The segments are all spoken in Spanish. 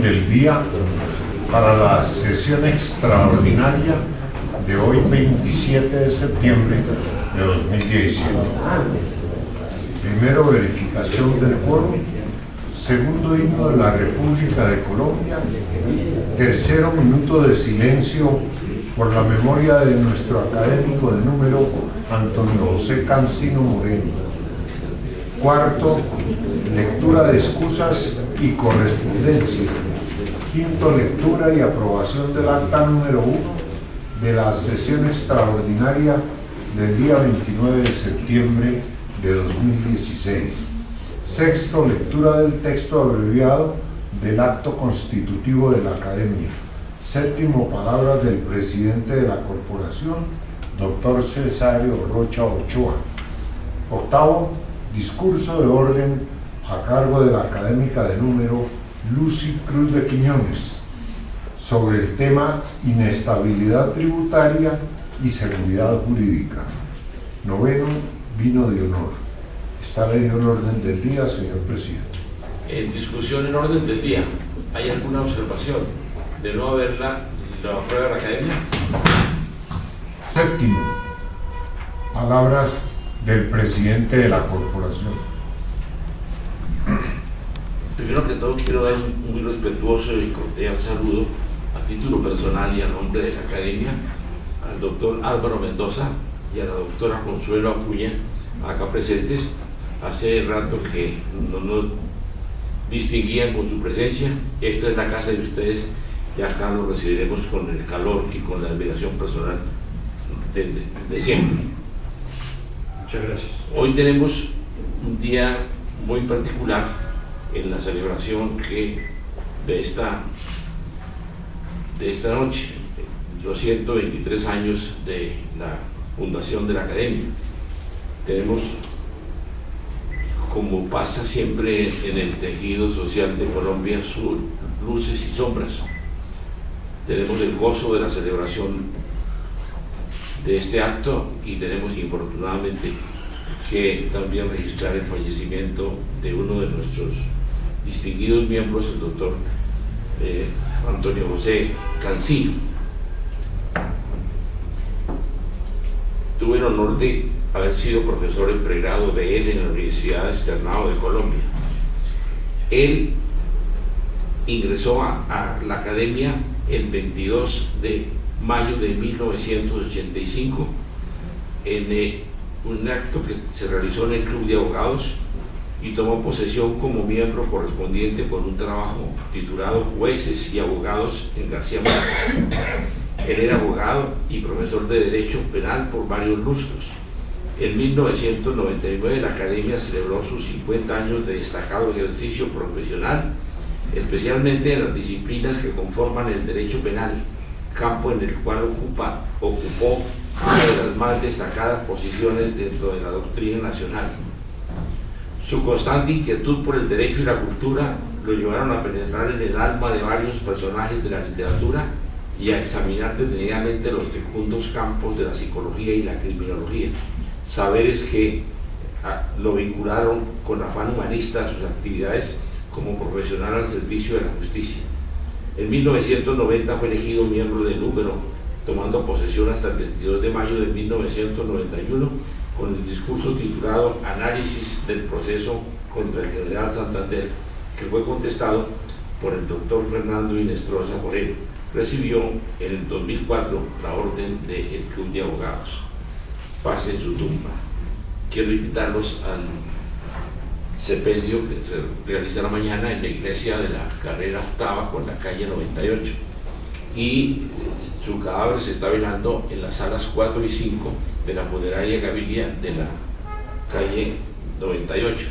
del día para la sesión extraordinaria de hoy, 27 de septiembre de 2017. Primero, verificación del quórum. Segundo, himno de la República de Colombia. Tercero, minuto de silencio por la memoria de nuestro académico de número Antonio José Cancino Moreno. Cuarto, lectura de excusas y correspondencia. Quinto, lectura y aprobación del acta número 1 de la sesión extraordinaria del día 29 de septiembre de 2016. Sexto, lectura del texto abreviado del acto constitutivo de la Academia. Séptimo, palabras del presidente de la corporación, doctor Cesario Rocha Ochoa. Octavo, discurso de orden a cargo de la académica de número Lucy Cruz de Quiñones sobre el tema inestabilidad tributaria y seguridad jurídica. Noveno, vino de honor. Está leído en orden del día, señor presidente. En discusión en orden del día, ¿hay alguna observación? De no haberla, ¿lo aprueba la academia? Séptimo, palabras del presidente de la corporación. Primero que todo quiero dar un muy respetuoso y cordial saludo a título personal y a nombre de la academia al doctor Álvaro Mendoza y a la doctora Consuelo Acuña, acá presentes. Hace rato que no nos distinguían con su presencia. Esta es la casa de ustedes y acá los recibiremos con el calor y con la admiración personal de siempre. Muchas gracias. Hoy tenemos un día muy particular en la celebración de esta noche, los 123 años de la fundación de la Academia. Tenemos, como pasa siempre en el tejido social de Colombia, sus luces y sombras. Tenemos el gozo de la celebración de este acto y tenemos, infortunadamente, que también registrar el fallecimiento de uno de nuestros distinguidos miembros, el doctor Antonio José Cancino. Tuve el honor de haber sido profesor en pregrado de él en la Universidad Externado de Colombia. Él ingresó a la academia el 22 de mayo de 1985 en un acto que se realizó en el Club de Abogados, y tomó posesión como miembro correspondiente con un trabajo titulado Jueces y Abogados en García Márquez. Él era abogado y profesor de Derecho Penal por varios lustros. En 1999 la Academia celebró sus 50 años de destacado ejercicio profesional, especialmente en las disciplinas que conforman el Derecho Penal, campo en el cual ocupó una de las más destacadas posiciones dentro de la doctrina nacional. Su constante inquietud por el derecho y la cultura lo llevaron a penetrar en el alma de varios personajes de la literatura y a examinar detenidamente los fecundos campos de la psicología y la criminología, saberes que lo vincularon con afán humanista a sus actividades como profesional al servicio de la justicia. En 1990 fue elegido miembro del número, tomando posesión hasta el 22 de mayo de 1991 con el discurso titulado Análisis del proceso contra el general Santander, que fue contestado por el doctor Fernando Inestrosa Moreno. Recibió en el 2004 la orden del Club de Abogados. Paz en su tumba. Quiero invitarlos al sependio que se realizará mañana en la iglesia de la carrera octava con la calle 98, y su cadáver se está velando en las salas 4 y 5 de la funeraria Gaviria de la calle 98.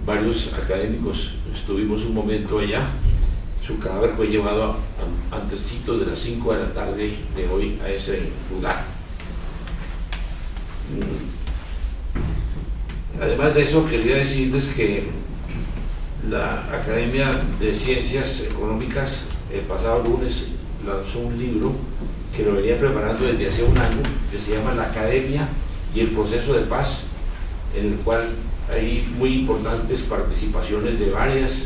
Varios académicos estuvimos un momento allá. Su cadáver fue llevado antesito de las 5 de la tarde de hoy a ese lugar. Además de eso, quería decirles que la Academia de Ciencias Económicas el pasado lunes lanzó un libro que lo venía preparando desde hace un año, que se llama La Academia y el Proceso de Paz, en el cual hay muy importantes participaciones de varias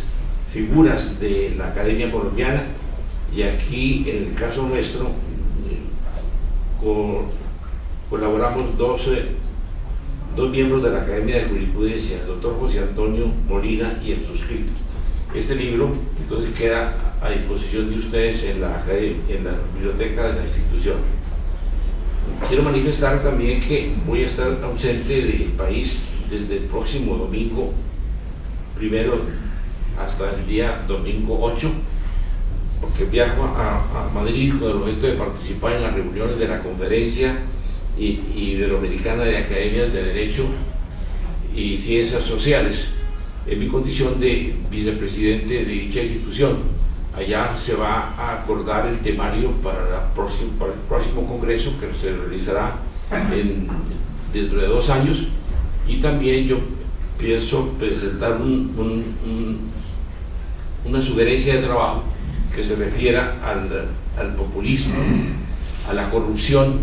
figuras de la Academia Colombiana, y aquí en el caso nuestro colaboramos dos miembros de la Academia de Jurisprudencia, el doctor José Antonio Molina y el suscrito. Este libro entonces queda a disposición de ustedes en la biblioteca de la institución. Quiero manifestar también que voy a estar ausente del país desde el próximo domingo 1 hasta el día domingo 8, porque viajo a Madrid con el objeto de participar en las reuniones de la Conferencia Iberoamericana de Academias de Derecho y Ciencias Sociales, en mi condición de vicepresidente de dicha institución. Allá se va a acordar el temario para el próximo congreso, que se realizará dentro de 2 años, y también yo pienso presentar una sugerencia de trabajo que se refiera al populismo, a la corrupción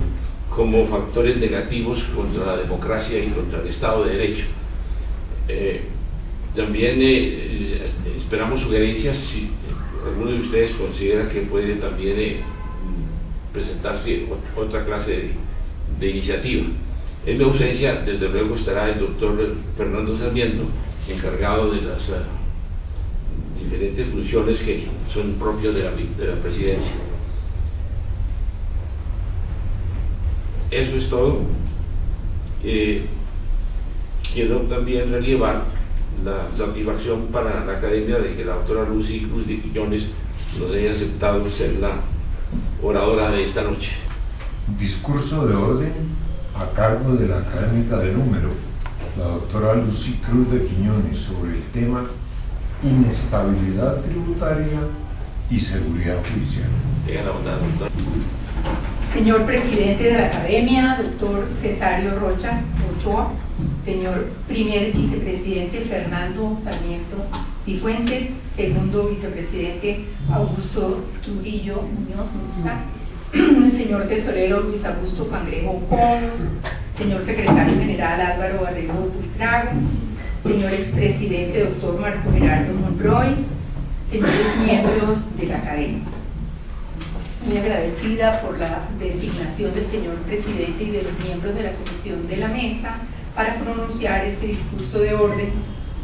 como factores negativos contra la democracia y contra el Estado de Derecho. También esperamos sugerencias si alguno de ustedes considera que puede también presentarse otra clase de iniciativa. En mi ausencia, desde luego, estará el doctor Fernando Sarmiento, encargado de las diferentes funciones que son propias de la presidencia. Eso es todo. Quiero también relevar la satisfacción para la Academia de que la doctora Lucy Cruz de Quiñones nos haya aceptado ser la oradora de esta noche. Discurso de orden a cargo de la académica de número, la doctora Lucy Cruz de Quiñones, sobre el tema inestabilidad tributaria y seguridad judicial. Tenga la bondad, doctor. Señor presidente de la Academia, doctor Cesario Rocha Ochoa, señor primer vicepresidente Fernando Sarmiento Cifuentes, segundo vicepresidente Augusto Turillo Muñoz Musca, señor tesorero Luis Augusto Cangrejo Pons, señor secretario general Álvaro Barrero Buitrago, señor expresidente doctor Marco Gerardo Monroy, señores miembros de la Academia. Muy agradecida por la designación del señor presidente y de los miembros de la comisión de la mesa para pronunciar este discurso de orden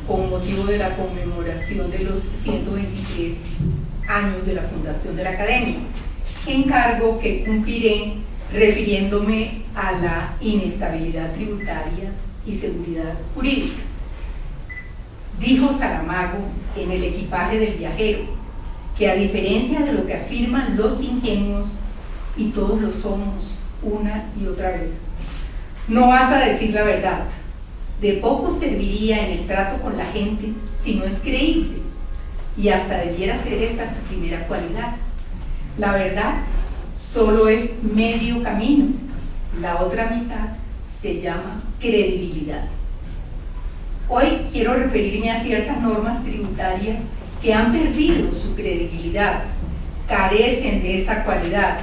con motivo de la conmemoración de los 123 años de la fundación de la Academia, encargo que cumpliré refiriéndome a la inestabilidad tributaria y seguridad jurídica. Dijo Saramago en El equipaje del viajero que, a diferencia de lo que afirman los ingenuos, y todos lo somos una y otra vez, no basta decir la verdad. De poco serviría en el trato con la gente si no es creíble, y hasta debiera ser esta su primera cualidad. La verdad solo es medio camino, la otra mitad se llama credibilidad. Hoy quiero referirme a ciertas normas tributarias que han perdido su credibilidad, carecen de esa cualidad,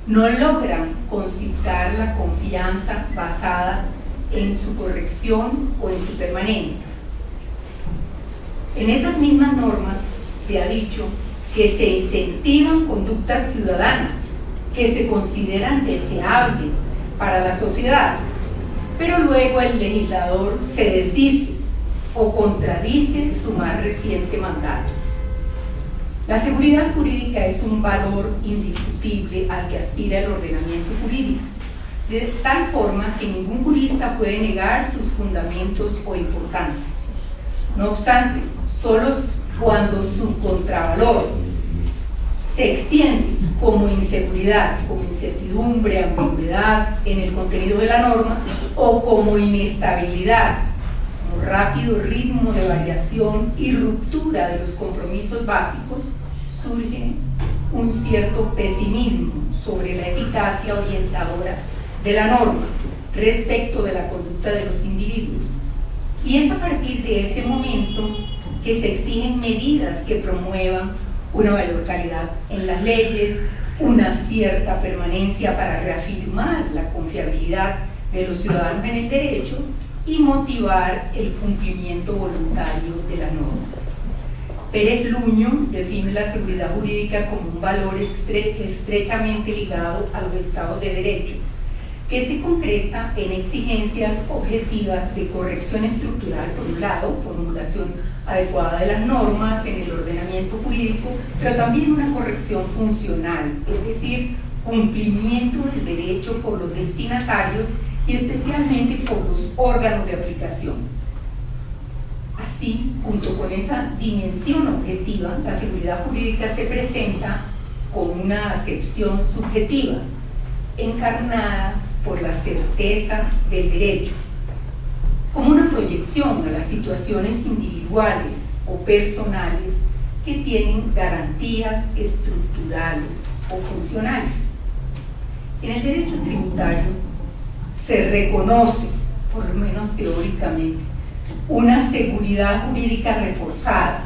no logran concitar la confianza basada en su corrección o en su permanencia. En esas mismas normas se ha dicho que se incentivan conductas ciudadanas que se consideran deseables para la sociedad, pero luego el legislador se desdice o contradice su más reciente mandato. La seguridad jurídica es un valor indiscutible al que aspira el ordenamiento jurídico, de tal forma que ningún jurista puede negar sus fundamentos o importancia. No obstante, solo cuando su contravalor se extiende como inseguridad, como incertidumbre, ambigüedad en el contenido de la norma, o como inestabilidad, como rápido ritmo de variación y ruptura de los compromisos básicos, surge un cierto pesimismo sobre la eficacia orientadora de la norma respecto de la conducta de los individuos. Y es a partir de ese momento que se exigen medidas que promuevan una mayor calidad en las leyes, una cierta permanencia para reafirmar la confiabilidad de los ciudadanos en el derecho y motivar el cumplimiento voluntario de las normas. Pérez Luño define la seguridad jurídica como un valor estrechamente ligado a los estados de derecho, que se concreta en exigencias objetivas de corrección estructural, por un lado, formulación adecuada de las normas en el ordenamiento jurídico, pero también una corrección funcional, es decir, cumplimiento del derecho por los destinatarios y especialmente por los órganos de aplicación. Así, junto con esa dimensión objetiva, la seguridad jurídica se presenta con una acepción subjetiva, encarnada por la certeza del derecho, como una proyección a las situaciones individuales o personales que tienen garantías estructurales o funcionales. En el derecho tributario se reconoce, por lo menos teóricamente, una seguridad jurídica reforzada,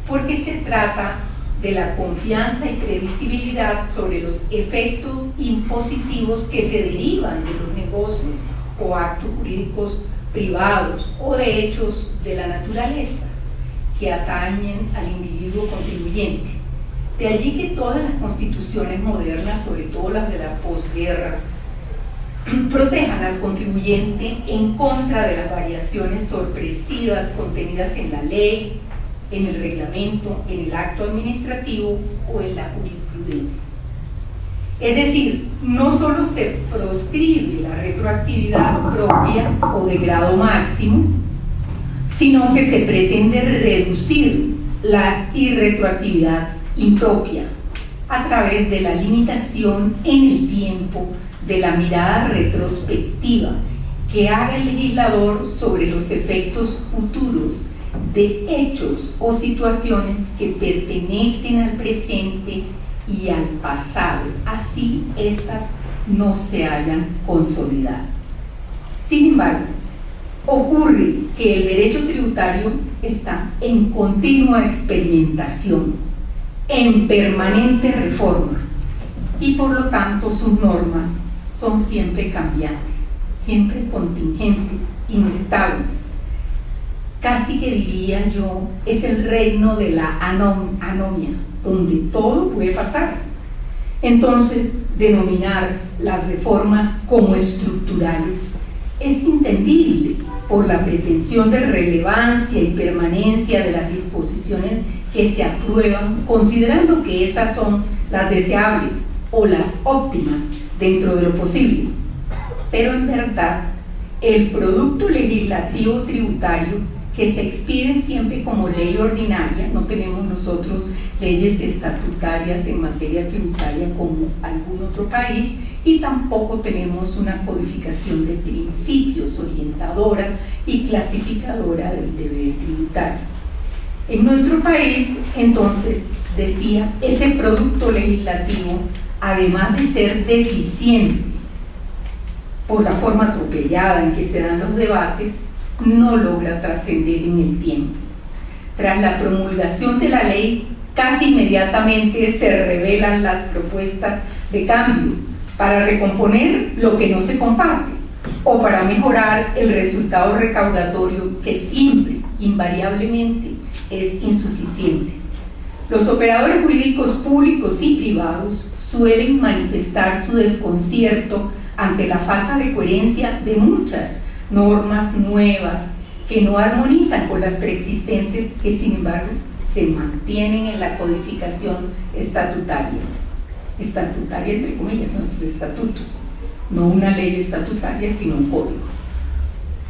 porque se trata de la confianza y previsibilidad sobre los efectos impositivos que se derivan de los negocios o actos jurídicos privados o de hechos de la naturaleza que atañen al individuo contribuyente. De allí que todas las constituciones modernas, sobre todo las de la posguerra, protejan al contribuyente en contra de las variaciones sorpresivas contenidas en la ley, en el reglamento, en el acto administrativo o en la jurisprudencia. Es decir, no solo se proscribe la retroactividad propia o de grado máximo, sino que se pretende reducir la irretroactividad impropia a través de la limitación en el tiempo de la mirada retrospectiva que haga el legislador sobre los efectos futuros de hechos o situaciones que pertenecen al presente y al pasado, así éstas no se hayan consolidado. Sin embargo, ocurre que el derecho tributario está en continua experimentación, en permanente reforma, y por lo tanto sus normas son siempre cambiantes, siempre contingentes, inestables. Casi que diría yo, es el reino de la anomia, donde todo puede pasar. Entonces, denominar las reformas como estructurales es entendible por la pretensión de relevancia y permanencia de las disposiciones que se aprueban, considerando que esas son las deseables o las óptimas dentro de lo posible. Pero en verdad, el producto legislativo tributario que se expide siempre como ley ordinaria, no tenemos nosotros leyes estatutarias en materia tributaria como algún otro país, y tampoco tenemos una codificación de principios orientadora y clasificadora del deber tributario. En nuestro país, entonces, decía, ese producto legislativo, además de ser deficiente por la forma atropellada en que se dan los debates, no logra trascender en el tiempo. Tras la promulgación de la ley, casi inmediatamente se revelan las propuestas de cambio para recomponer lo que no se comparte o para mejorar el resultado recaudatorio que siempre, invariablemente, es insuficiente. Los operadores jurídicos públicos y privados suelen manifestar su desconcierto ante la falta de coherencia de muchas normas nuevas que no armonizan con las preexistentes, que sin embargo se mantienen en la codificación estatutaria entre comillas, nuestro estatuto, no una ley estatutaria sino un código.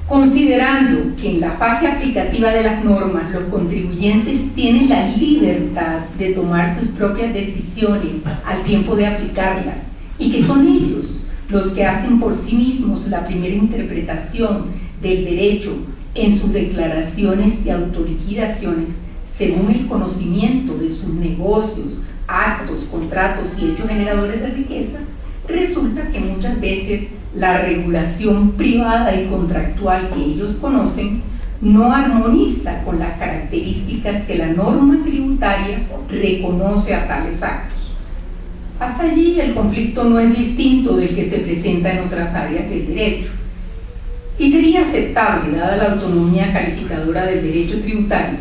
Considerando que en la fase aplicativa de las normas los contribuyentes tienen la libertad de tomar sus propias decisiones al tiempo de aplicarlas y que son ellos los que hacen por sí mismos la primera interpretación del derecho en sus declaraciones y autoliquidaciones según el conocimiento de sus negocios, actos, contratos y hechos generadores de riqueza, resulta que muchas veces la regulación privada y contractual que ellos conocen no armoniza con las características que la norma tributaria reconoce a tales actos. Hasta allí el conflicto no es distinto del que se presenta en otras áreas del derecho. Y sería aceptable, dada la autonomía calificadora del derecho tributario,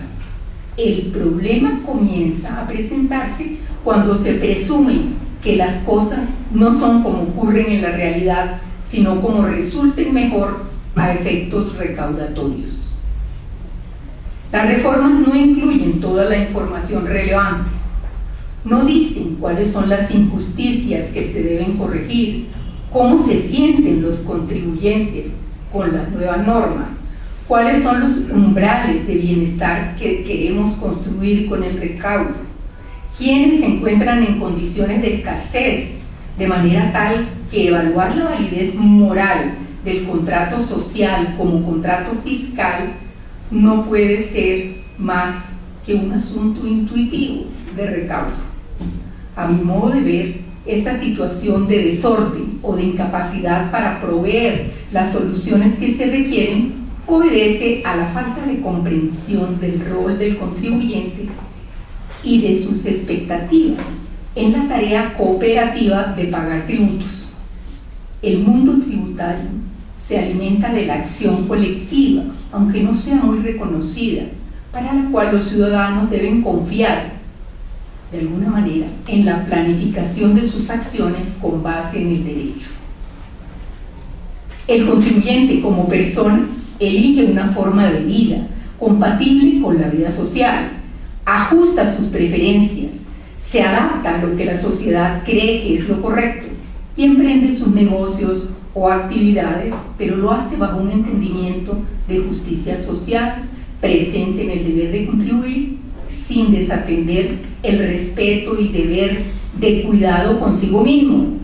El problema comienza a presentarse cuando se presume que las cosas no son como ocurren en la realidad, sino como resulten mejor a efectos recaudatorios. Las reformas no incluyen toda la información relevante, no dicen cuáles son las injusticias que se deben corregir, cómo se sienten los contribuyentes con las nuevas normas, cuáles son los umbrales de bienestar que queremos construir con el recaudo, quiénes se encuentran en condiciones de escasez, de manera tal que evaluar la validez moral del contrato social como contrato fiscal no puede ser más que un asunto intuitivo de recaudo. A mi modo de ver, esta situación de desorden o de incapacidad para proveer las soluciones que se requieren obedece a la falta de comprensión del rol del contribuyente y de sus expectativas en la tarea cooperativa de pagar tributos. El mundo tributario se alimenta de la acción colectiva, aunque no sea muy reconocida, para la cual los ciudadanos deben confiar, de alguna manera, en la planificación de sus acciones con base en el derecho. El contribuyente como persona elige una forma de vida compatible con la vida social, ajusta sus preferencias, se adapta a lo que la sociedad cree que es lo correcto y emprende sus negocios o actividades, pero lo hace bajo un entendimiento de justicia social, presente en el deber de contribuir, sin desatender el respeto y deber de cuidado consigo mismo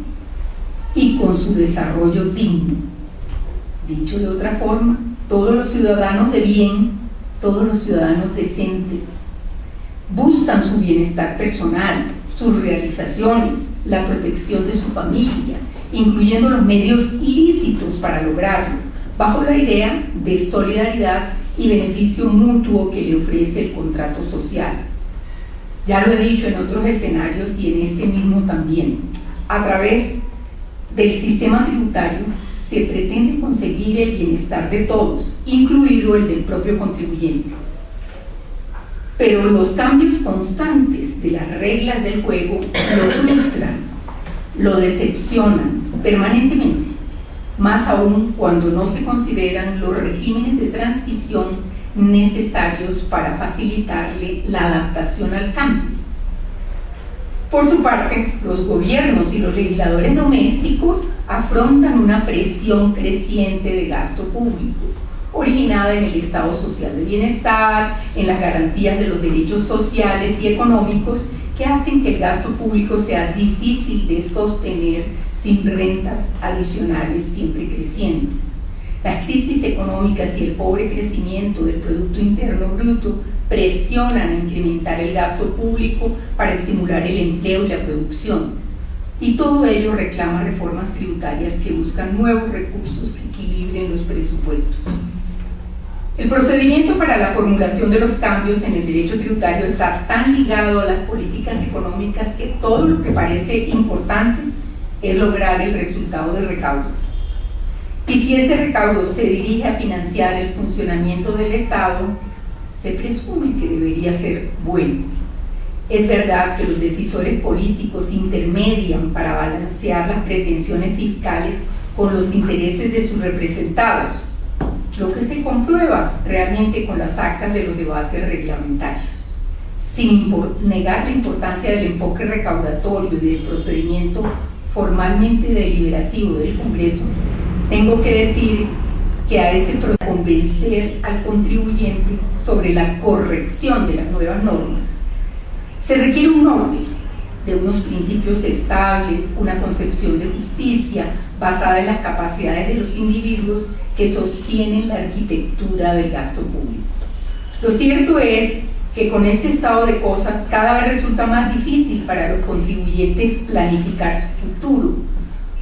y con su desarrollo digno. Dicho de otra forma, todos los ciudadanos de bien, todos los ciudadanos decentes, buscan su bienestar personal, sus realizaciones, la protección de su familia, incluyendo los medios lícitos para lograrlo, bajo la idea de solidaridad y beneficio mutuo que le ofrece el contrato social. Ya lo he dicho en otros escenarios y en este mismo también. A través del sistema tributario se pretende conseguir el bienestar de todos, incluido el del propio contribuyente. Pero los cambios constantes de las reglas del juego lo frustran, lo decepcionan permanentemente, más aún cuando no se consideran los regímenes de transición necesarios para facilitarle la adaptación al cambio. Por su parte, los gobiernos y los legisladores domésticos afrontan una presión creciente de gasto público, originada en el Estado Social de Bienestar, en las garantías de los derechos sociales y económicos que hacen que el gasto público sea difícil de sostener sin rentas adicionales siempre crecientes. Las crisis económicas y el pobre crecimiento del Producto Interno Bruto presionan a incrementar el gasto público para estimular el empleo y la producción. Y todo ello reclama reformas tributarias que buscan nuevos recursos que equilibren los presupuestos. El procedimiento para la formulación de los cambios en el derecho tributario está tan ligado a las políticas económicas que todo lo que parece importante es lograr el resultado de recaudo. Y si ese recaudo se dirige a financiar el funcionamiento del Estado, se presume que debería ser bueno. Es verdad que los decisores políticos intermedian para balancear las pretensiones fiscales con los intereses de sus representados, lo que se comprueba realmente con las actas de los debates reglamentarios. Sin negar la importancia del enfoque recaudatorio y del procedimiento formalmente deliberativo del Congreso, tengo que decir que a ese proceso convencer al contribuyente sobre la corrección de las nuevas normas se requiere un orden de unos principios estables, una concepción de justicia basada en las capacidades de los individuos que sostienen la arquitectura del gasto público. Lo cierto es que con este estado de cosas cada vez resulta más difícil para los contribuyentes planificar su futuro,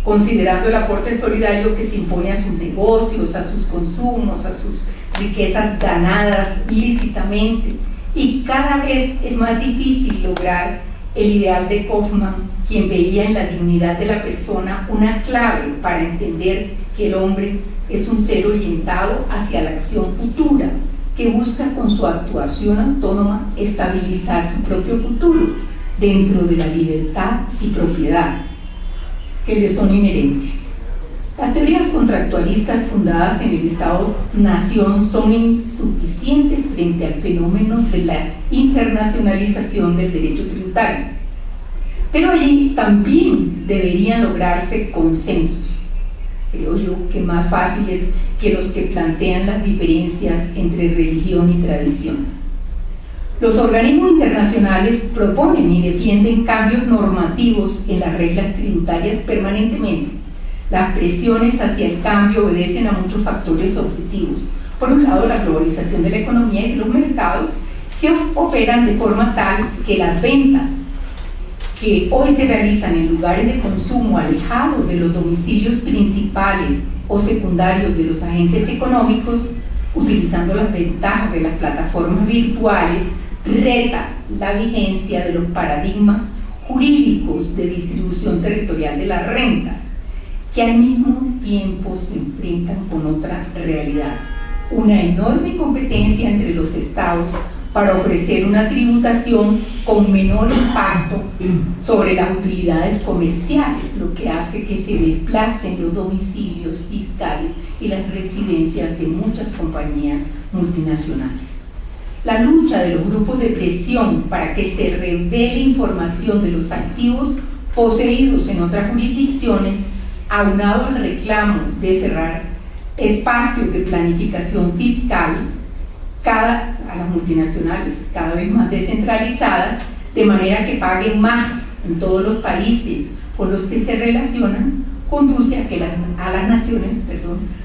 considerando el aporte solidario que se impone a sus negocios, a sus consumos, a sus riquezas ganadas lícitamente, y cada vez es más difícil lograr el ideal de Kaufman, quien veía en la dignidad de la persona una clave para entender que el hombre es un ser orientado hacia la acción futura que busca con su actuación autónoma estabilizar su propio futuro dentro de la libertad y propiedad que le son inherentes. Las teorías contractualistas fundadas en el Estado-nación son insuficientes frente al fenómeno de la internacionalización del derecho tributario, pero allí también deberían lograrse consensos, creo yo, que más fáciles que los que plantean las diferencias entre religión y tradición. Los organismos internacionales proponen y defienden cambios normativos en las reglas tributarias permanentemente. Las presiones hacia el cambio obedecen a muchos factores objetivos. Por un lado, la globalización de la economía y de los mercados, que operan de forma tal que las ventas que hoy se realizan en lugares de consumo alejados de los domicilios principales o secundarios de los agentes económicos, utilizando las ventajas de las plataformas virtuales, reta la vigencia de los paradigmas jurídicos de distribución territorial de las rentas, que al mismo tiempo se enfrentan con otra realidad, una enorme competencia entre los estados para ofrecer una tributación con menor impacto sobre las utilidades comerciales, lo que hace que se desplacen los domicilios fiscales y las residencias de muchas compañías multinacionales. La lucha de los grupos de presión para que se revele información de los activos poseídos en otras jurisdicciones, aunado al reclamo de cerrar espacios de planificación fiscal a las multinacionales cada vez más descentralizadas, de manera que paguen más en todos los países con los que se relacionan, conduce a las naciones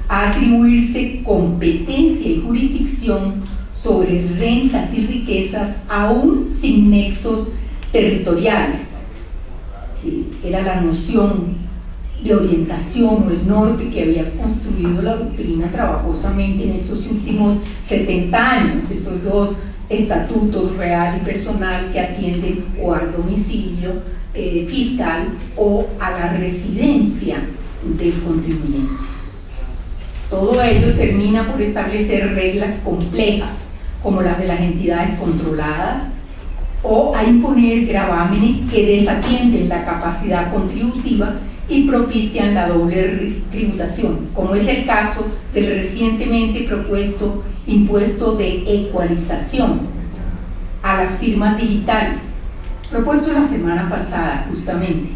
a atribuirse competencia y jurisdicción sobre rentas y riquezas aún sin nexos territoriales, que era la noción de orientación o el norte que había construido la doctrina trabajosamente en estos últimos 70 años, esos dos estatutos real y personal que atienden o al domicilio fiscal o a la residencia del contribuyente. Todo ello termina por establecer reglas complejas como las de las entidades controladas o a imponer gravámenes que desatienden la capacidad contributiva y propician la doble tributación, como es el caso del recientemente propuesto impuesto de ecualización a las firmas digitales, propuesto la semana pasada justamente,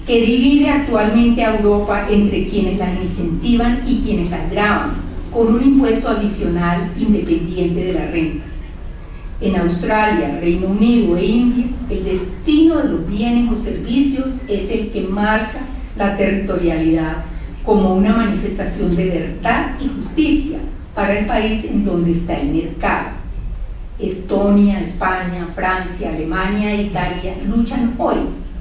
que divide actualmente a Europa entre quienes las incentivan y quienes las gravan, con un impuesto adicional independiente de la renta. En Australia, Reino Unido e India, el destino de los bienes o servicios es el que marca la territorialidad como una manifestación de verdad y justicia para el país en donde está el mercado. Estonia, España, Francia, Alemania e Italia luchan hoy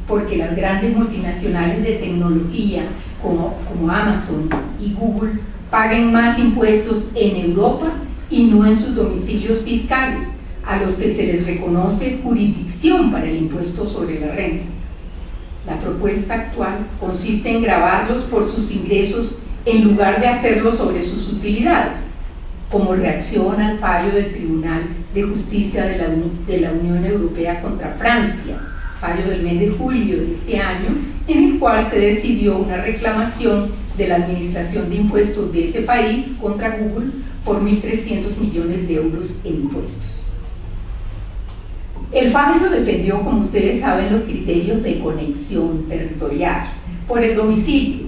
porque las grandes multinacionales de tecnología como Amazon y Google paguen más impuestos en Europa y no en sus domicilios fiscales, a los que se les reconoce jurisdicción para el impuesto sobre la renta. La propuesta actual consiste en gravarlos por sus ingresos en lugar de hacerlo sobre sus utilidades, como reacción al fallo del Tribunal de Justicia de la Unión Europea contra Francia, fallo del mes de julio de este año, en el cual se decidió una reclamación de la Administración de Impuestos de ese país contra Google por 1.300 millones de euros en impuestos. El fallo defendió, como ustedes saben, los criterios de conexión territorial por el domicilio,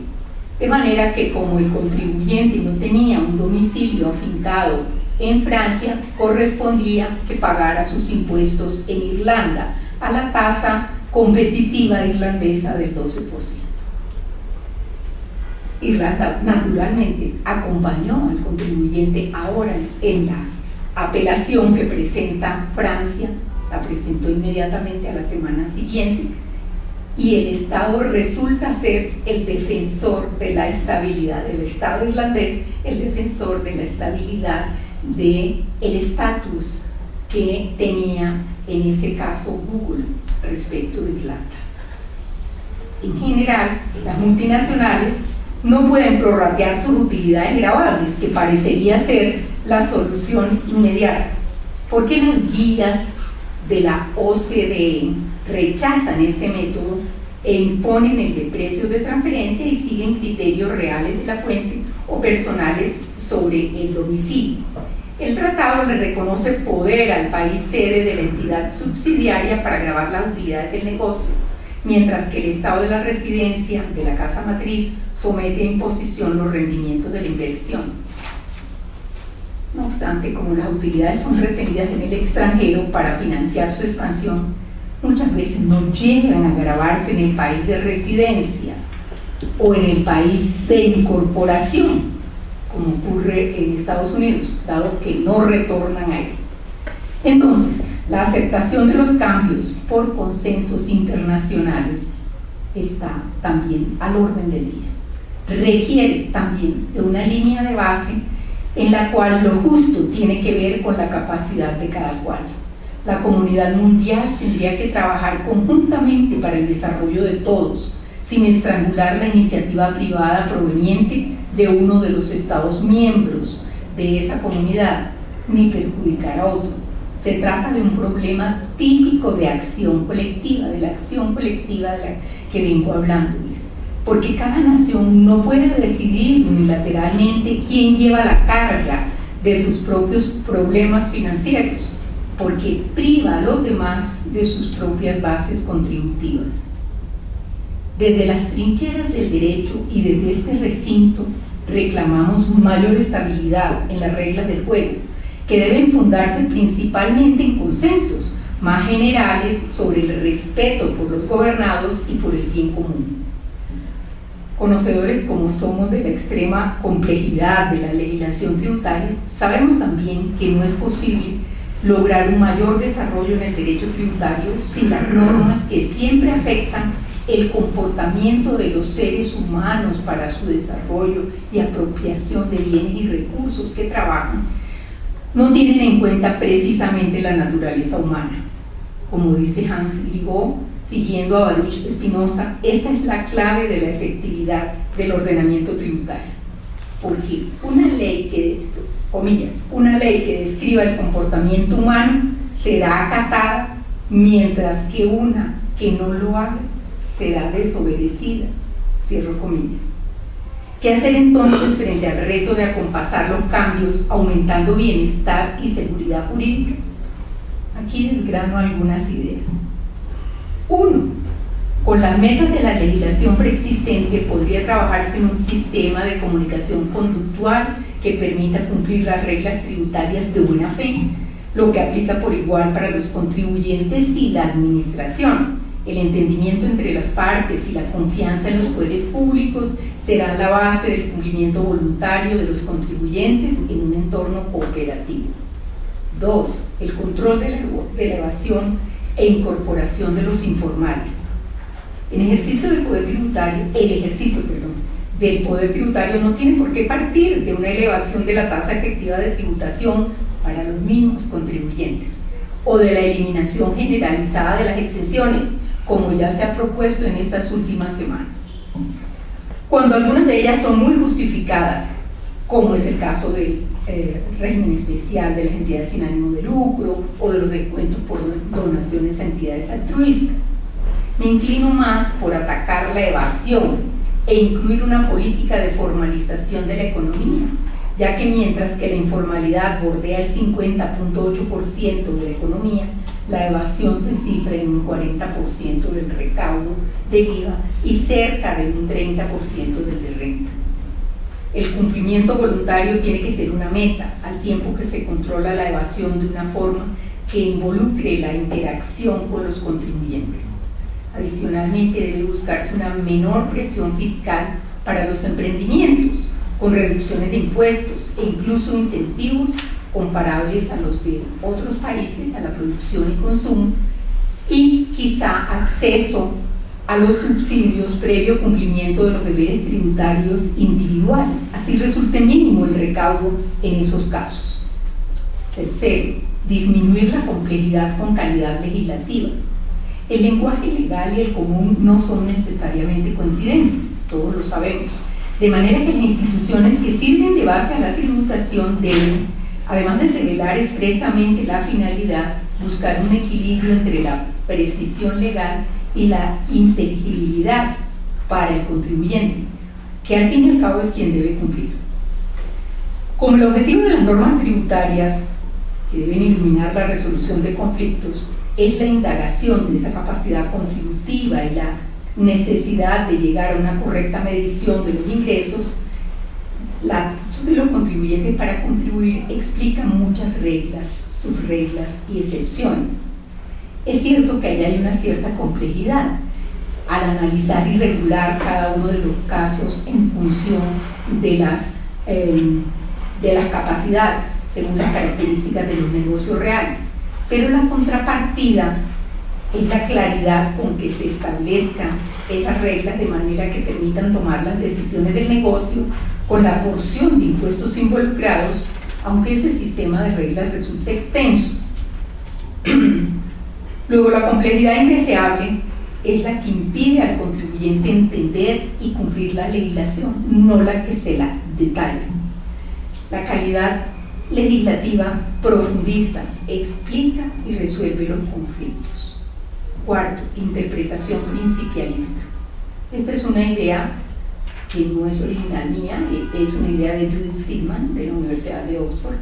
de manera que como el contribuyente no tenía un domicilio afincado en Francia, correspondía que pagara sus impuestos en Irlanda a la tasa competitiva irlandesa del 12%. Irlanda, naturalmente, acompañó al contribuyente ahora en la apelación que presenta Francia, la presentó inmediatamente a la semana siguiente, y el Estado resulta ser el defensor de la estabilidad del Estado irlandés, el defensor de la estabilidad del estatus que tenía en ese caso Google respecto de Irlanda. En general, las multinacionales no pueden prorratear sus utilidades gravables, que parecería ser la solución inmediata. ¿Por qué las guías de la OCDE rechazan este método e imponen el de precios de transferencia y siguen criterios reales de la fuente o personales sobre el domicilio? El tratado le reconoce poder al país sede de la entidad subsidiaria para gravar las utilidades del negocio, mientras que el estado de la residencia de la casa matriz somete a imposición los rendimientos de la inversión. No obstante, como las utilidades son retenidas en el extranjero para financiar su expansión, muchas veces no llegan a gravarse en el país de residencia o en el país de incorporación, como ocurre en Estados Unidos, dado que no retornan a él. Entonces, la aceptación de los cambios por consensos internacionales está también al orden del día. Requiere también de una línea de base en la cual lo justo tiene que ver con la capacidad de cada cual. La comunidad mundial tendría que trabajar conjuntamente para el desarrollo de todos, sin estrangular la iniciativa privada proveniente de uno de los Estados miembros de esa comunidad, ni perjudicar a otro. Se trata de un problema típico de acción colectiva, de la acción colectiva de la que vengo hablándoles, porque cada nación no puede decidir unilateralmente quién lleva la carga de sus propios problemas financieros, porque priva a los demás de sus propias bases contributivas. Desde las trincheras del derecho y desde este recinto reclamamos mayor estabilidad en las reglas del juego, que deben fundarse principalmente en consensos más generales sobre el respeto por los gobernados y por el bien común. Conocedores como somos de la extrema complejidad de la legislación tributaria, sabemos también que no es posible lograr un mayor desarrollo en el derecho tributario sin las normas que siempre afectan el comportamiento de los seres humanos para su desarrollo y apropiación de bienes y recursos que trabajan, no tienen en cuenta precisamente la naturaleza humana. Como dice Hans Grigó, siguiendo a Baruch Spinoza, esta es la clave de la efectividad del ordenamiento tributario. Porque una ley que, comillas, una ley que describa el comportamiento humano será acatada, mientras que una que no lo haga será desobedecida, cierro comillas. ¿Qué hacer entonces frente al reto de acompasar los cambios aumentando bienestar y seguridad jurídica? Aquí desgrano algunas ideas. 1. Con las metas de la legislación preexistente podría trabajarse en un sistema de comunicación conductual que permita cumplir las reglas tributarias de buena fe, lo que aplica por igual para los contribuyentes y la administración. El entendimiento entre las partes y la confianza en los poderes públicos serán la base del cumplimiento voluntario de los contribuyentes en un entorno cooperativo. 2. El control de la evasión e incorporación de los informales. El ejercicio del poder tributario no tiene por qué partir de una elevación de la tasa efectiva de tributación para los mismos contribuyentes o de la eliminación generalizada de las exenciones, como ya se ha propuesto en estas últimas semanas. Cuando algunas de ellas son muy justificadas, como es el caso del régimen especial de las entidades sin ánimo de lucro o de los descuentos por donaciones a entidades altruistas, me inclino más por atacar la evasión e incluir una política de formalización de la economía, ya que mientras que la informalidad bordea el 50.8% de la economía, la evasión se cifra en un 40% del recaudo de IVA y cerca de un 30% del de renta. El cumplimiento voluntario tiene que ser una meta, al tiempo que se controla la evasión de una forma que involucre la interacción con los contribuyentes. Adicionalmente, debe buscarse una menor presión fiscal para los emprendimientos, con reducciones de impuestos e incluso incentivos comparables a los de otros países a la producción y consumo, y quizá acceso a los subsidios previo cumplimiento de los deberes tributarios individuales, así resulte mínimo el recaudo en esos casos. Tercero, disminuir la complejidad con calidad legislativa. El lenguaje legal y el común no son necesariamente coincidentes, todos lo sabemos, de manera que las instituciones que sirven de base a la tributación deben además de revelar expresamente la finalidad, buscar un equilibrio entre la precisión legal y la inteligibilidad para el contribuyente, que al fin y al cabo es quien debe cumplir. Como el objetivo de las normas tributarias que deben iluminar la resolución de conflictos es la indagación de esa capacidad contributiva y la necesidad de llegar a una correcta medición de los ingresos, la actitud de los contribuyentes para contribuir explica muchas reglas, subreglas y excepciones. Es cierto que ahí hay una cierta complejidad al analizar y regular cada uno de los casos en función de las capacidades, según las características de los negocios reales. Pero la contrapartida es la claridad con que se establezcan esas reglas de manera que permitan tomar las decisiones del negocio con la porción de impuestos involucrados, aunque ese sistema de reglas resulte extenso. Luego, la complejidad indeseable es la que impide al contribuyente entender y cumplir la legislación, no la que se la detalla. La calidad legislativa profundiza, explica y resuelve los conflictos. Cuarto, interpretación principialista. Esta es una idea que no es original mía, es una idea de Judith Friedman de la Universidad de Oxford,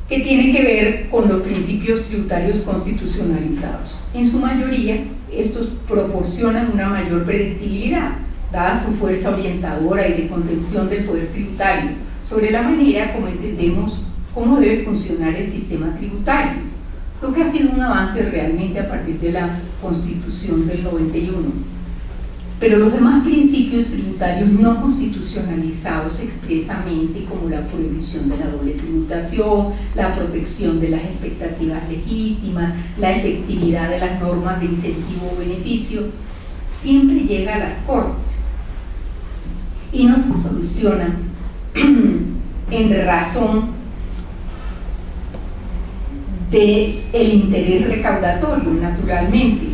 que tiene que ver con los principios tributarios constitucionalizados. En su mayoría, estos proporcionan una mayor predictibilidad, dada su fuerza orientadora y de contención del poder tributario, sobre la manera como entendemos cómo debe funcionar el sistema tributario, lo que ha sido un avance realmente a partir de la Constitución del 91. Pero los demás principios tributarios no constitucionalizados expresamente, como la prohibición de la doble tributación, la protección de las expectativas legítimas, la efectividad de las normas de incentivo o beneficio, siempre llega a las Cortes y no se soluciona en razón del interés recaudatorio, naturalmente,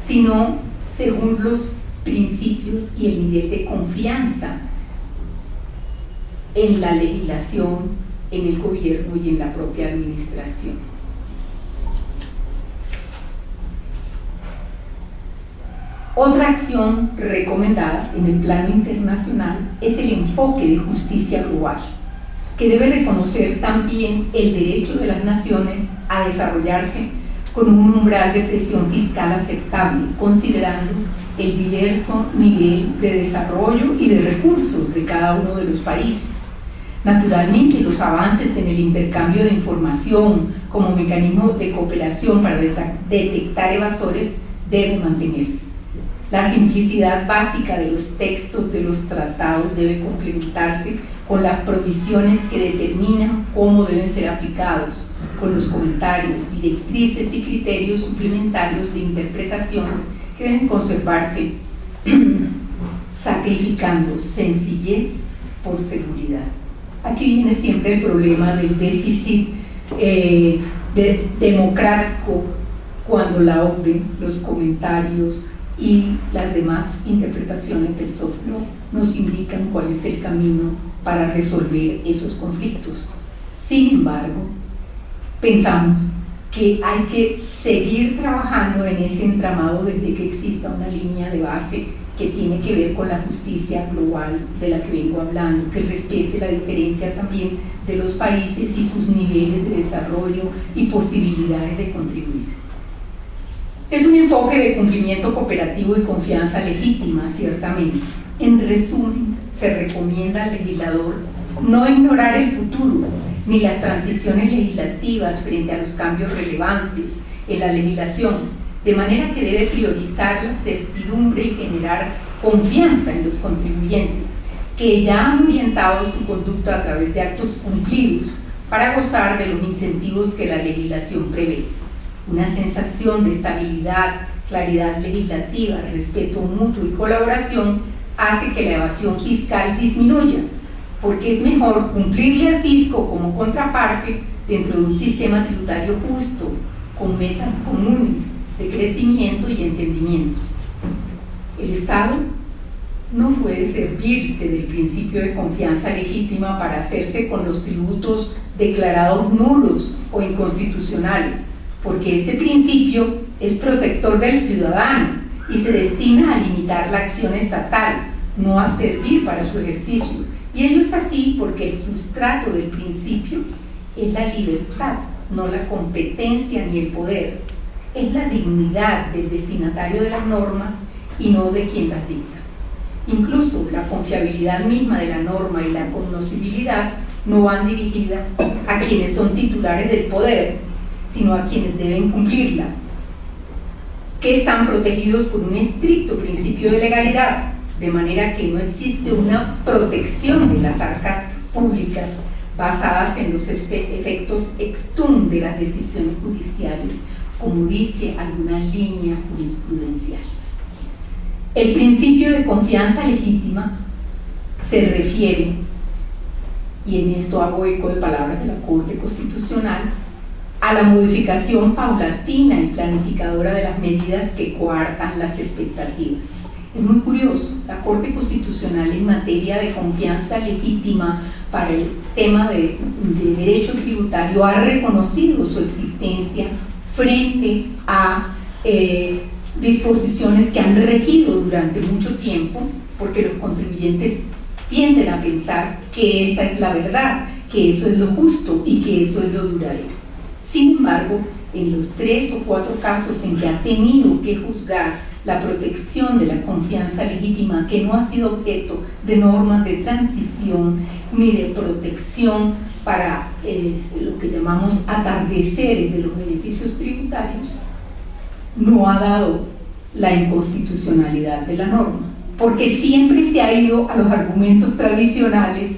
sino según los principios y el nivel de confianza en la legislación, en el gobierno y en la propia administración. Otra acción recomendada en el plano internacional es el enfoque de justicia global, que debe reconocer también el derecho de las naciones a desarrollarse con un umbral de presión fiscal aceptable, considerando el diverso nivel de desarrollo y de recursos de cada uno de los países. Naturalmente, los avances en el intercambio de información como mecanismo de cooperación para detectar evasores deben mantenerse. La simplicidad básica de los textos de los tratados debe complementarse con las provisiones que determinan cómo deben ser aplicados, con los comentarios, directrices y criterios suplementarios de interpretación que deben conservarse, sacrificando sencillez por seguridad. Aquí viene siempre el problema del déficit democrático, cuando la OCDE, los comentarios y las demás interpretaciones del software nos indican cuál es el camino para resolver esos conflictos. Sin embargo, pensamos que hay que seguir trabajando en ese entramado desde que exista una línea de base que tiene que ver con la justicia global de la que vengo hablando, que respete la diferencia también de los países y sus niveles de desarrollo y posibilidades de contribuir. Es un enfoque de cumplimiento cooperativo y confianza legítima, ciertamente. En resumen, se recomienda al legislador no ignorar el futuro ni las transiciones legislativas frente a los cambios relevantes en la legislación, de manera que debe priorizar la certidumbre y generar confianza en los contribuyentes, que ya han orientado su conducta a través de actos cumplidos para gozar de los incentivos que la legislación prevé. Una sensación de estabilidad, claridad legislativa, respeto mutuo y colaboración hace que la evasión fiscal disminuya, porque es mejor cumplirle al fisco como contraparte dentro de un sistema tributario justo, con metas comunes de crecimiento y entendimiento. El Estado no puede servirse del principio de confianza legítima para hacerse con los tributos declarados nulos o inconstitucionales, porque este principio es protector del ciudadano y se destina a limitar la acción estatal, no a servir para su ejercicio. Y ello es así porque el sustrato del principio es la libertad, no la competencia ni el poder. Es la dignidad del destinatario de las normas y no de quien las dicta. Incluso la confiabilidad misma de la norma y la conocibilidad no van dirigidas a quienes son titulares del poder, sino a quienes deben cumplirla, que están protegidos por un estricto principio de legalidad, de manera que no existe una protección de las arcas públicas basadas en los efectos ex tunc de las decisiones judiciales, como dice alguna línea jurisprudencial. El principio de confianza legítima se refiere, y en esto hago eco de palabras de la Corte Constitucional, a la modificación paulatina y planificadora de las medidas que coartan las expectativas. Es muy curioso, la Corte Constitucional en materia de confianza legítima para el tema de derecho tributario ha reconocido su existencia frente a disposiciones que han regido durante mucho tiempo, porque los contribuyentes tienden a pensar que esa es la verdad, que eso es lo justo y que eso es lo duradero. Sin embargo, en los 3 o 4 casos en que ha tenido que juzgar la protección de la confianza legítima, que no ha sido objeto de normas de transición ni de protección para lo que llamamos atardeceres de los beneficios tributarios, no ha dado la inconstitucionalidad de la norma, porque siempre se ha ido a los argumentos tradicionales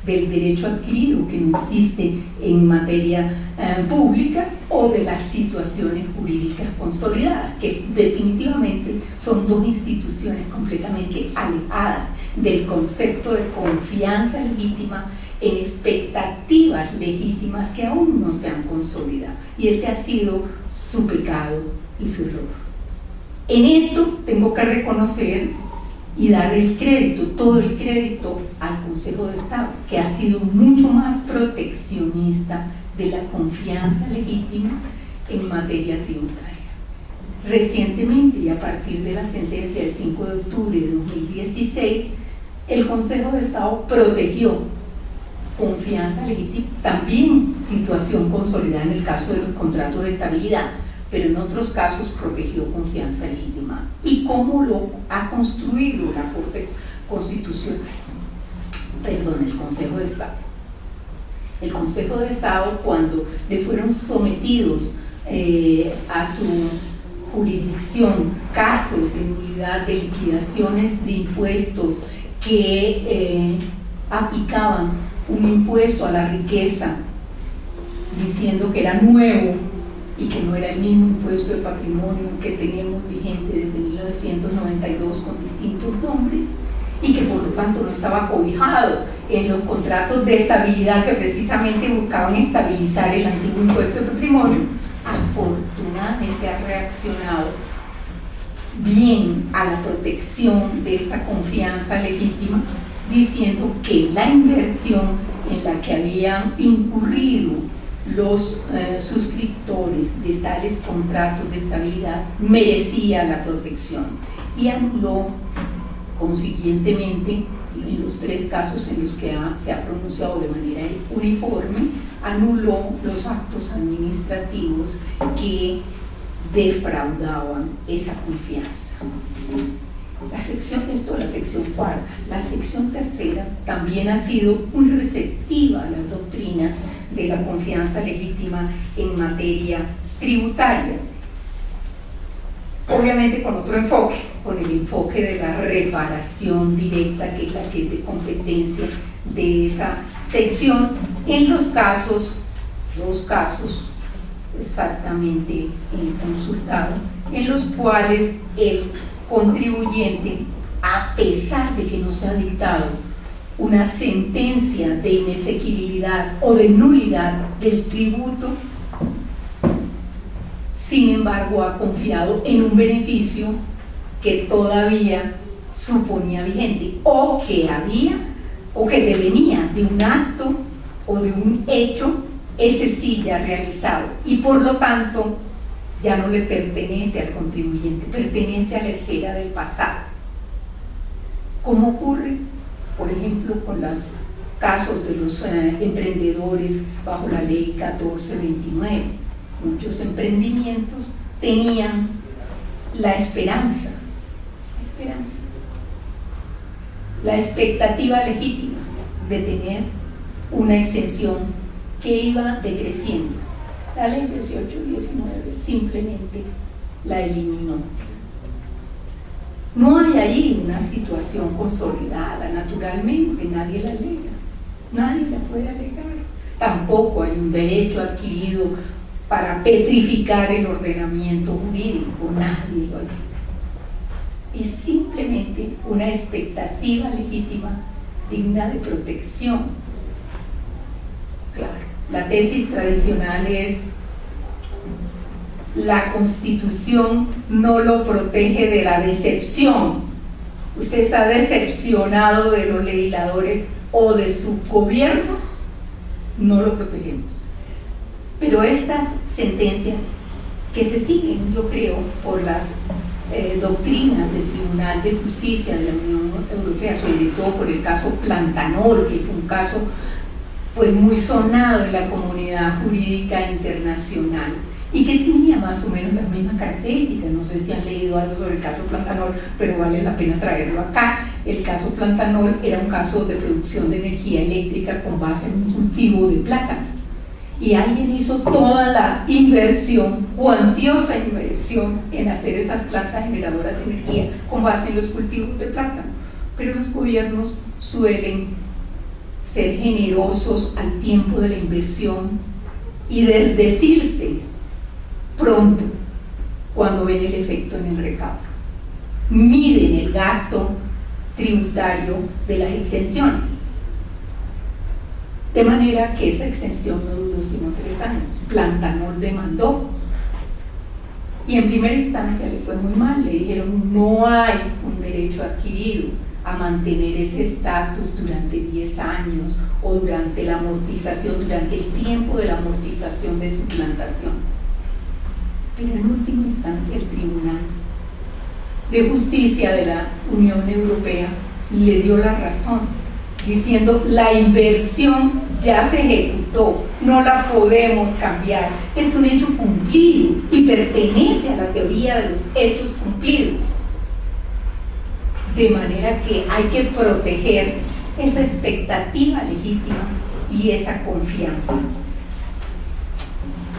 del derecho adquirido, que no existe en materia pública, o de las situaciones jurídicas consolidadas, que definitivamente son dos instituciones completamente alejadas del concepto de confianza legítima en expectativas legítimas que aún no se han consolidado. Y ese ha sido su pecado y su error. En esto tengo que reconocer y dar el crédito, todo el crédito al Consejo de Estado, que ha sido mucho más proteccionista de la confianza legítima en materia tributaria. Recientemente, y a partir de la sentencia del 5 de octubre de 2016, el Consejo de Estado protegió confianza legítima, también situación consolidada en el caso de los contratos de estabilidad, pero en otros casos protegió confianza legítima. ¿Y cómo lo ha construido la Corte Constitucional? Perdón, el Consejo de Estado. El Consejo de Estado, cuando le fueron sometidos a su jurisdicción casos de nulidad de liquidaciones de impuestos que aplicaban un impuesto a la riqueza diciendo que era nuevo y que no era el mismo impuesto de patrimonio que tenemos vigente desde 1992 con distintos nombres, y que por lo tanto no estaba cobijado en los contratos de estabilidad que precisamente buscaban estabilizar el antiguo impuesto de patrimonio, afortunadamente ha reaccionado bien a la protección de esta confianza legítima, diciendo que la inversión en la que habían incurrido los suscriptores de tales contratos de estabilidad merecía la protección, y anuló consiguientemente, en los 3 casos en los que se ha pronunciado de manera uniforme, anuló los actos administrativos que defraudaban esa confianza. La sección 4. La sección 3 también ha sido muy receptiva a las doctrinas de la confianza legítima en materia tributaria, obviamente con otro enfoque, con el enfoque de la reparación directa, que es la que es de competencia de esa sección, en los casos exactamente consultados, en los cuales el contribuyente, a pesar de que no se ha dictado una sentencia de inexequibilidad o de nulidad del tributo, sin embargo ha confiado en un beneficio que todavía suponía vigente, o que devenía de un acto o de un hecho ese sí ya realizado, y por lo tanto ya no le pertenece al contribuyente, pertenece a la esfera del pasado. ¿Cómo ocurre, por ejemplo, con los casos de los emprendedores bajo la ley 1429? Muchos emprendimientos tenían la esperanza, la expectativa legítima de tener una exención que iba decreciendo. La ley 1819 simplemente la eliminó. No hay ahí una situación consolidada, naturalmente, nadie la alega, nadie la puede alegar. Tampoco hay un derecho adquirido para petrificar el ordenamiento jurídico, nadie lo alega. Es simplemente una expectativa legítima digna de protección. Claro, la tesis tradicional es: la Constitución no lo protege de la decepción. Usted está decepcionado de los legisladores o de su gobierno, no lo protegemos. Pero estas sentencias que se siguen, yo creo, por las doctrinas del Tribunal de Justicia de la Unión Europea, sobre todo por el caso Plantanor, que fue un caso pues muy sonado en la comunidad jurídica internacional y que tenía más o menos las mismas características. No sé si han leído algo sobre el caso Plantanor, pero vale la pena traerlo acá. El caso Plantanor era un caso de producción de energía eléctrica con base en un cultivo de plátano, y alguien hizo toda la inversión, cuantiosa inversión, en hacer esas plantas generadoras de energía con base en los cultivos de plátano. Pero los gobiernos suelen ser generosos al tiempo de la inversión y desdecirse pronto cuando ven el efecto en el recaudo. Miden el gasto tributario de las exenciones, de manera que esa exención no duró sino 3 años. Plantanor demandó y en primera instancia le fue muy mal. Le dijeron: no hay un derecho adquirido a mantener ese estatus durante 10 años o durante la amortización, durante el tiempo de la amortización de su plantación. Pero en última instancia el Tribunal de Justicia de la Unión Europea le dio la razón, diciendo: la inversión ya se ejecutó, no la podemos cambiar, es un hecho cumplido y pertenece a la teoría de los hechos cumplidos. De manera que hay que proteger esa expectativa legítima y esa confianza.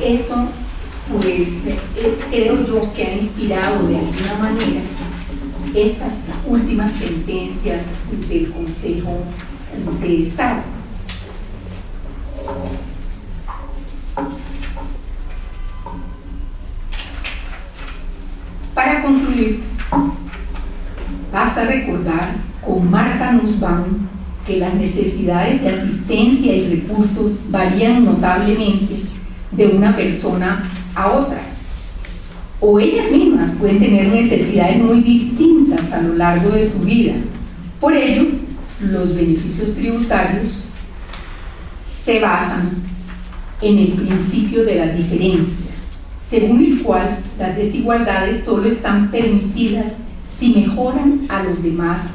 Eso, pues, creo yo que ha inspirado de alguna manera estas últimas sentencias del Consejo de Estado. Para concluir, basta recordar con Martha Nussbaum que las necesidades de asistencia y recursos varían notablemente de una persona a otra, o ellas mismas pueden tener necesidades muy distintas a lo largo de su vida. Por ello, los beneficios tributarios se basan en el principio de la diferencia, según el cual las desigualdades solo están permitidas si mejoran a los demás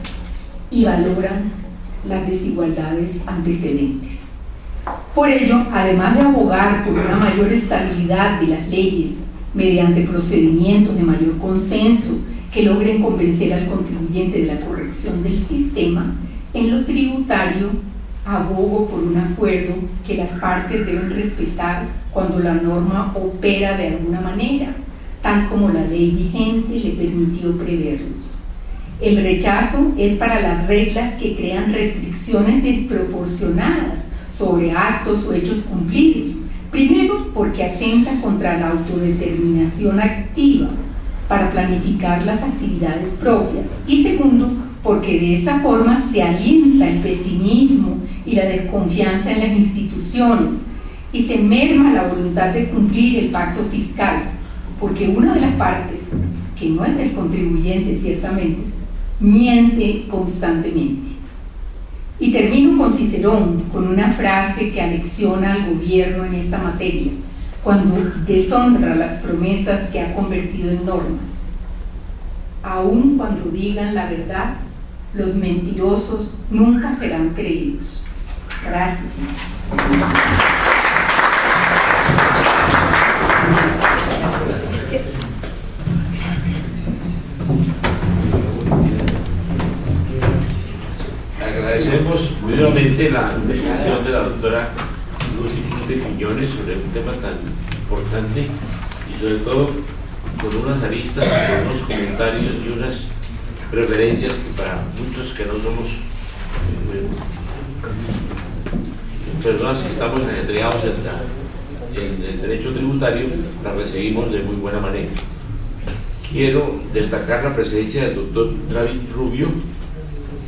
y valoran las desigualdades antecedentes. Por ello, además de abogar por una mayor estabilidad de las leyes mediante procedimientos de mayor consenso que logren convencer al contribuyente de la corrección del sistema, en lo tributario abogo por un acuerdo que las partes deben respetar cuando la norma opera de alguna manera, tal como la ley vigente le permitió preverlos. El rechazo es para las reglas que crean restricciones desproporcionadas sobre actos o hechos cumplidos. Primero, porque atenta contra la autodeterminación activa para planificar las actividades propias, y segundo, porque de esta forma se alienta el pesimismo y la desconfianza en las instituciones y se merma la voluntad de cumplir el pacto fiscal, porque una de las partes, que no es el contribuyente ciertamente, miente constantemente. Y termino con Cicerón, con una frase que alecciona al gobierno en esta materia, cuando deshonra las promesas que ha convertido en normas. Aun cuando digan la verdad, los mentirosos nunca serán creídos. Gracias. Agradecemos nuevamente la intervención de la doctora Lucy de Quiñones sobre un tema tan importante y sobre todo con unas aristas, con unos comentarios y unas preferencias que para muchos que no somos personas que estamos ajetreados en el derecho tributario, la recibimos de muy buena manera. Quiero destacar la presencia del doctor David Rubio,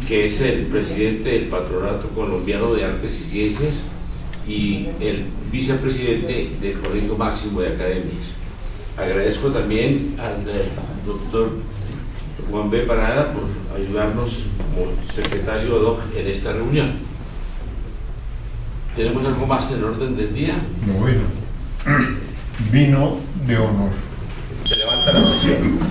que es el presidente del Patronato Colombiano de Artes y Ciencias y el vicepresidente del Colegio Máximo de Academias. Agradezco también al doctor Juan B. Parada por ayudarnos como secretario ad hoc en esta reunión. ¿Tenemos algo más en orden del día? Bueno, vino de honor. Se levanta la sesión.